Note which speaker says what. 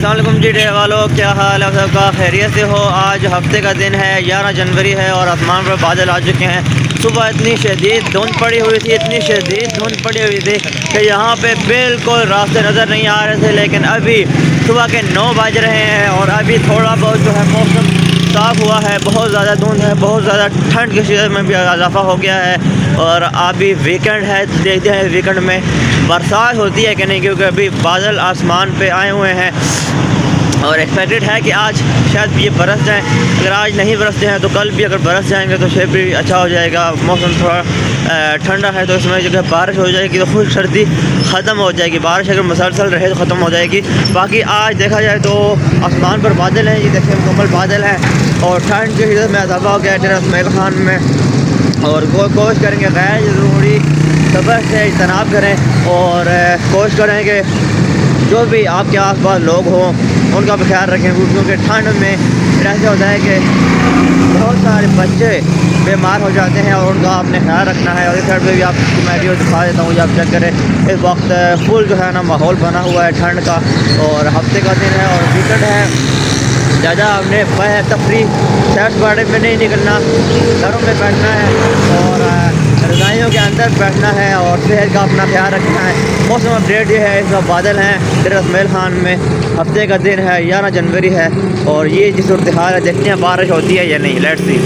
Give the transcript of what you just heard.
Speaker 1: السلام علیکم جی ڈیرے والوں، کیا حال ہے؟ آپ سب کا خیریت سے ہو؟ آج ہفتے کا دن ہے، 11 جنوری ہے اور آسمان پر بادل آ چکے ہیں۔ صبح اتنی شدید دھند پڑی ہوئی تھی، اتنی شدید دھند پڑی ہوئی تھی کہ یہاں پہ بالکل راستے نظر نہیں آ رہے تھے، لیکن ابھی صبح کے 9 بج رہے ہیں اور ابھی تھوڑا بہت جو ہے موسم صاف ہوا ہے۔ بہت زیادہ دھند ہے، بہت زیادہ ٹھنڈ کی شدت میں بھی اضافہ ہو گیا ہے اور ابھی ویکنڈ ہے، دیکھتے ہیں ویکنڈ میں برسات ہوتی ہے کہ نہیں، کیونکہ ابھی بادل آسمان پہ آئے ہوئے ہیں اور ایکسپیکٹڈ ہے کہ آج شاید یہ برس جائیں۔ اگر آج نہیں برستے ہیں تو کل بھی اگر برس جائیں گے تو پھر بھی اچھا ہو جائے گا۔ موسم تھوڑا ٹھنڈا ہے تو اس میں جو ہے بارش ہو جائے گی تو خشک سردی ختم ہو جائے گی۔ بارش اگر مسلسل رہے تو ختم ہو جائے گی۔ باقی آج دیکھا جائے تو آسمان پر بادل ہیں، یہ دیکھیں مکمل بادل ہیں اور ٹھنڈ کی شدت میں اضافہ ہو گیا ہے ڈیرہ اسماعیل خان میں، اور کوشش کریں گے غیر ضروری سفر سے اجتناب کریں اور کوشش کریں کہ جو بھی آپ کے آس پاس لوگ ہوں ان کا بھی خیال رکھیں، کیونکہ ٹھنڈ میں ایسا ہوتا ہے کہ بہت سارے بچے بیمار ہو جاتے ہیں اور ان کا آپ نے خیال رکھنا ہے۔ اور اس سائڈ پہ بھی آپ کو میں ویڈیو دکھا دیتا ہوں، یہ آپ چیک کریں۔ اس وقت فل جو ہے نا ماحول بنا ہوا ہے ٹھنڈ کا، اور ہفتے کا دن ہے اور ویکنڈ ہے۔ زیادہ ہم نے تفریح سیر سپاٹے میں نہیں نکلنا، گھروں میں بیٹھنا ہے اور رضائیوں کے اندر بیٹھنا ہے اور صحت کا اپنا خیال رکھنا ہے۔ موسم اپڈیٹ یہ ہے، اس وقت بادل ہیں ڈیرہ اسماعیل خان میں، ہفتے کا دن ہے، 11 جنوری ہے اور یہ جس صورتحال ہے، دیکھتے ہیں بارش ہوتی ہے یا نہیں۔ Let's see.